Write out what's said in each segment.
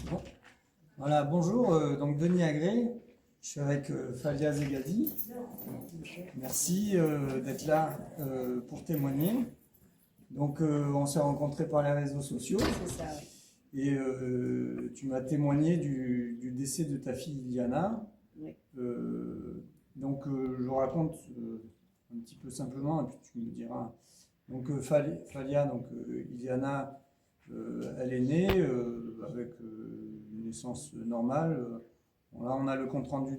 Bon. Voilà, bonjour, donc Denis Agré, je suis avec Falia Zegadi. Merci d'être là pour témoigner. Donc on s'est rencontrés par les réseaux sociaux. C'est ça, oui. Et tu m'as témoigné du décès de ta fille Iliana. Oui. Donc je raconte un petit peu simplement et puis tu me diras. Donc Falia, donc Iliana, elle est née avec une naissance normale. Bon, là, on a le compte rendu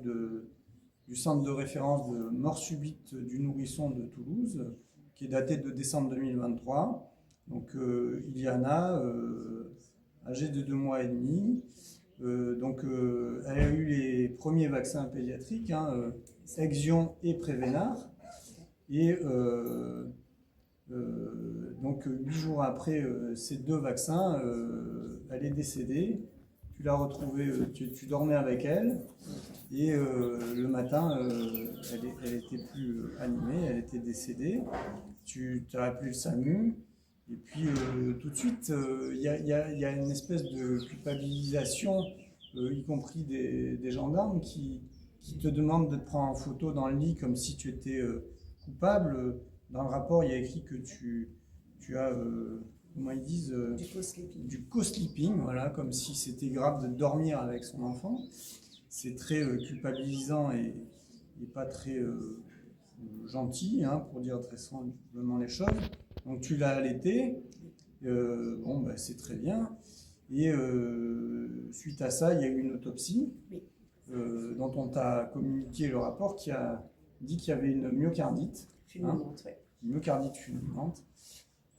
du centre de référence de mort subite du nourrisson de Toulouse, qui est daté de décembre 2023. Donc Iliana, âgée de 2 mois et demi, elle a eu les premiers vaccins pédiatriques, Exion et Prévénard. Et donc 8 jours après ces 2 vaccins, elle est décédée. Tu l'as retrouvée, tu dormais avec elle, et le matin, elle était plus animée, elle était décédée. Tu as appelé le SAMU, et puis tout de suite, il y a une espèce de culpabilisation, y compris des gendarmes qui te demandent de te prendre en photo dans le lit comme si tu étais coupable. Dans le rapport, il y a écrit que tu as, comment ils disent, du co-sleeping, voilà, comme si c'était grave de dormir avec son enfant. C'est très culpabilisant et pas très gentil, pour dire très simplement les choses. Donc tu l'as allaité, c'est très bien. Et suite à ça, il y a eu une autopsie dont on t'a communiqué le rapport qui a dit qu'il y avait une myocardite. Fulminante, oui. Une myocardite fulminante.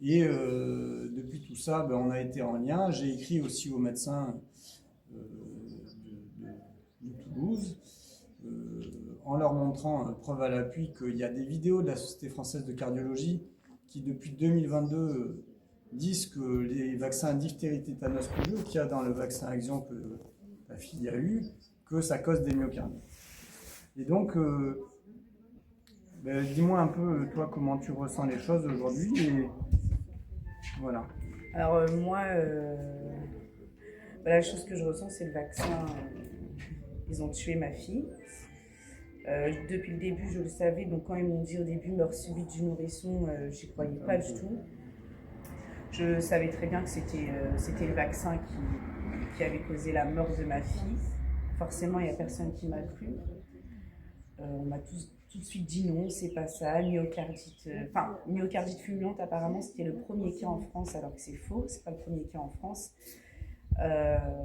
Et depuis tout ça, on a été en lien. J'ai écrit aussi aux médecins de Toulouse en leur montrant, preuve à l'appui, qu'il y a des vidéos de la Société française de cardiologie qui, depuis 2022, disent que les vaccins diphtérie, tétanos, polio qu'il y a dans le vaccin Axion que ta fille a eu, que ça cause des myocardites. Et donc, dis-moi un peu, toi, comment tu ressens les choses aujourd'hui. Et voilà. Alors moi, la chose que je ressens, c'est le vaccin. Ils ont tué ma fille. Depuis le début, je le savais. Donc quand ils m'ont dit au début mort subite du nourrisson, j'y croyais pas du tout. Je savais très bien que c'était le vaccin qui avait causé la mort de ma fille. Forcément, il n'y a personne qui m'a cru. On m'a tout de suite dit non, c'est pas ça, myocardite. Myocardite fulminante, apparemment, c'était le premier cas en France, alors que c'est faux, c'est pas le premier cas en France.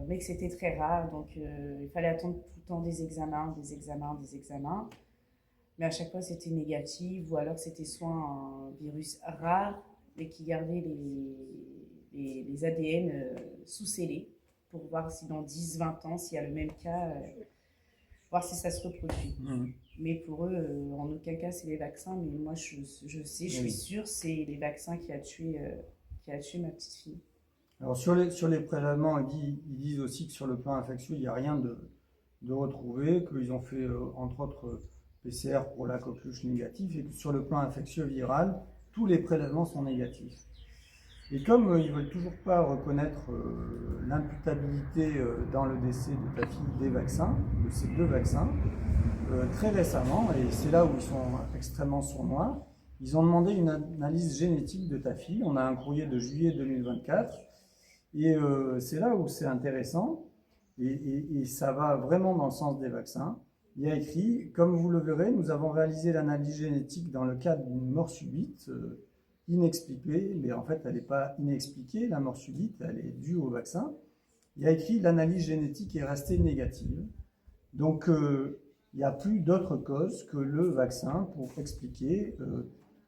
Mais que c'était très rare, donc il fallait attendre tout le temps des examens. Mais à chaque fois, c'était négatif, ou alors c'était soit un virus rare, mais qui gardait les ADN sous-scellés, pour voir si dans 10-20 ans, s'il y a le même cas, voir si ça se reproduit. Mais pour eux, en aucun cas, c'est les vaccins. Mais moi, je suis sûre, c'est les vaccins qui a tué ma petite fille. Alors sur les prélèvements, ils disent aussi que sur le plan infectieux, il n'y a rien de retrouvé, qu'ils ont fait entre autres PCR pour la coqueluche négative, et que sur le plan infectieux viral, tous les prélèvements sont négatifs. Et comme ils ne veulent toujours pas reconnaître l'imputabilité dans le décès de ta fille des vaccins, de ces 2 vaccins, très récemment, et c'est là où ils sont extrêmement sournois, ils ont demandé une analyse génétique de ta fille. On a un courrier de juillet 2024, et c'est là où c'est intéressant, et ça va vraiment dans le sens des vaccins. Il y a écrit, comme vous le verrez, nous avons réalisé l'analyse génétique dans le cadre d'une mort subite inexpliquée, mais en fait elle n'est pas inexpliquée, la mort subite, elle est due au vaccin. Il y a écrit, l'analyse génétique est restée négative. Donc il n'y a plus d'autre cause que le vaccin pour expliquer.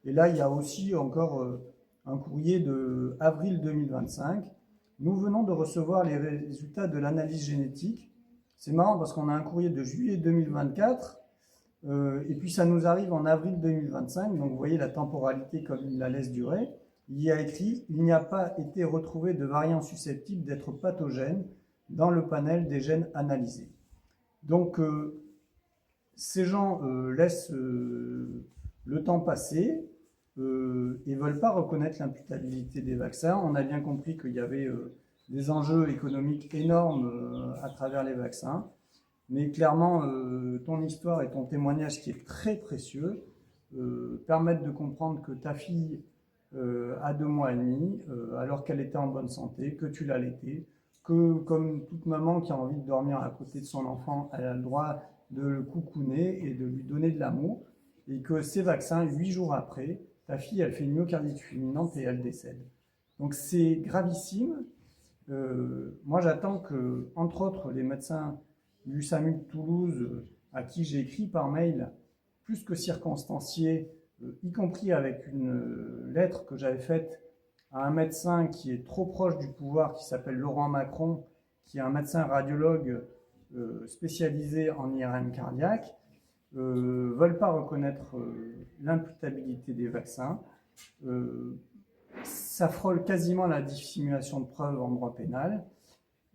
Et là, il y a aussi encore un courrier de avril 2025. Nous venons de recevoir les résultats de l'analyse génétique. C'est marrant parce qu'on a un courrier de juillet 2024 et puis ça nous arrive en avril 2025. Donc vous voyez la temporalité comme il la laisse durer. Il y a écrit « Il n'y a pas été retrouvé de variant susceptible d'être pathogène dans le panel des gènes analysés ». Donc ces gens laissent le temps passer et ne veulent pas reconnaître l'imputabilité des vaccins. On a bien compris qu'il y avait des enjeux économiques énormes à travers les vaccins. Mais clairement, ton histoire et ton témoignage qui est très précieux permettent de comprendre que ta fille a 2 mois et demi, alors qu'elle était en bonne santé, que tu l'allaitais, que comme toute maman qui a envie de dormir à côté de son enfant, elle a le droit de le coucouner et de lui donner de l'amour, et que ces vaccins, 8 jours après, ta fille, elle fait une myocardite fulminante et elle décède. Donc c'est gravissime. Moi, j'attends que, entre autres, les médecins du SAMU de Toulouse, à qui j'ai écrit par mail, plus que circonstancié, y compris avec une lettre que j'avais faite à un médecin qui est trop proche du pouvoir, qui s'appelle Laurent Macron, qui est un médecin radiologue spécialisé en IRM cardiaque, veulent pas reconnaître l'imputabilité des vaccins. Ça frôle quasiment la dissimulation de preuves en droit pénal.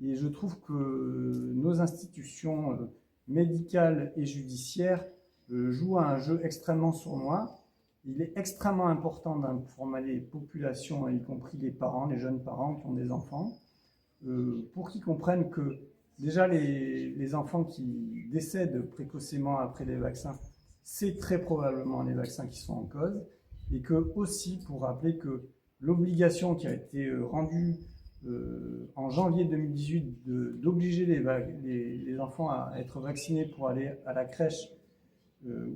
Et je trouve que nos institutions médicales et judiciaires jouent à un jeu extrêmement sournois. Il est extrêmement important d'informer les populations, y compris les parents, les jeunes parents qui ont des enfants, pour qu'ils comprennent que déjà les enfants qui décèdent précocement après les vaccins, c'est très probablement les vaccins qui sont en cause, et que aussi pour rappeler que l'obligation qui a été rendue en janvier 2018 d'obliger les enfants à être vaccinés pour aller à la crèche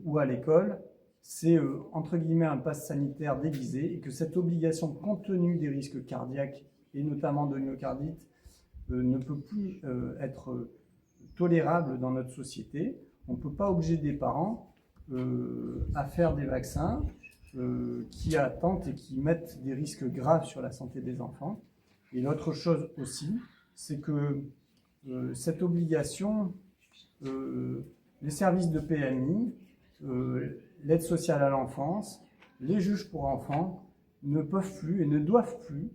ou à l'école, c'est entre guillemets un pass sanitaire déguisé, et que cette obligation, compte tenu des risques cardiaques et notamment de myocardite, ne peut plus être tolérable dans notre société. On ne peut pas obliger des parents à faire des vaccins qui attendent et qui mettent des risques graves sur la santé des enfants. Et l'autre chose aussi, c'est que cette obligation, les services de PMI, l'aide sociale à l'enfance, les juges pour enfants ne peuvent plus et ne doivent plus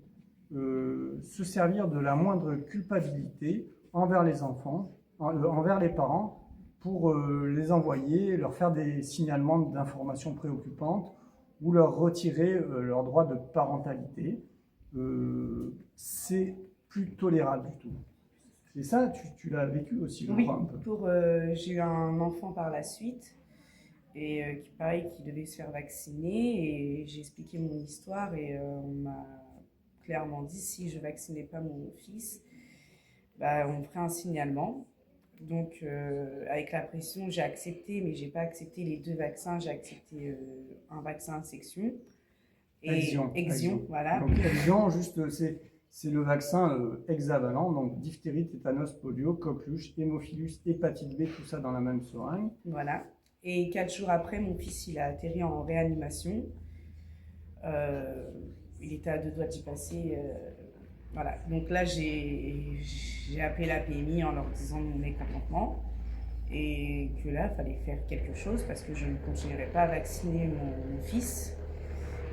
se servir de la moindre culpabilité envers les enfants, envers les parents, pour les envoyer, leur faire des signalements d'informations préoccupantes ou leur retirer leur droit de parentalité. C'est plus tolérable du tout. Et ça, tu l'as vécu aussi, je crois, un peu. J'ai eu un enfant par la suite, et qui devait se faire vacciner, et j'ai expliqué mon histoire, et on m'a clairement dit si je vaccinais pas mon fils, on me ferait un signalement. Donc avec la pression, j'ai accepté, mais j'ai pas accepté les 2 vaccins, j'ai accepté un vaccin à section. Exion. Voilà. Donc Exion, juste, c'est le vaccin hexavalent, donc diphtérie, tétanos, polio, coqueluche, hémophilus, hépatite B, tout ça dans la même seringue. Voilà. Et 4 jours après, mon fils, il a atterri en réanimation. Il était à 2 doigts d'y passer. Voilà. Donc là, j'ai appelé la PMI en leur disant mon mécontentement, et que là, il fallait faire quelque chose parce que je ne continuerai pas à vacciner mon fils.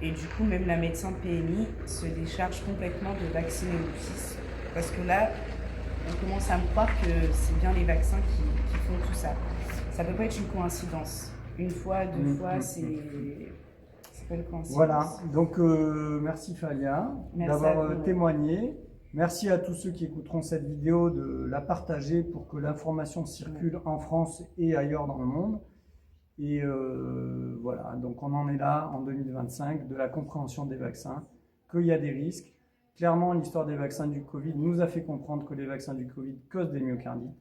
Et du coup, même la médecin de PMI se décharge complètement de vacciner mon fils. Parce que là, on commence à me croire que c'est bien les vaccins qui font tout ça. Ça peut pas être une coïncidence. Une fois, 2 fois, c'est pas une coïncidence. Voilà, donc merci Falia d'avoir témoigné. Merci à tous ceux qui écouteront cette vidéo de la partager pour que l'information circule en France et ailleurs dans le monde. Et voilà, donc on en est là en 2025, de la compréhension des vaccins, qu'il y a des risques. Clairement, l'histoire des vaccins du Covid nous a fait comprendre que les vaccins du Covid causent des myocardites.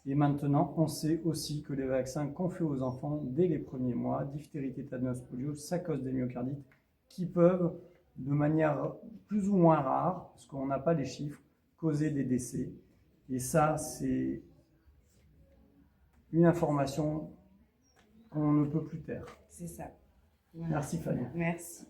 Et maintenant, on sait aussi que les vaccins qu'on fait aux enfants dès les premiers mois, diphtérie, tétanos, polio, ça cause des myocardites qui peuvent, de manière plus ou moins rare, parce qu'on n'a pas les chiffres, causer des décès. Et ça, c'est une information qu'on ne peut plus taire. C'est ça. Voilà. Merci Fanny. Merci.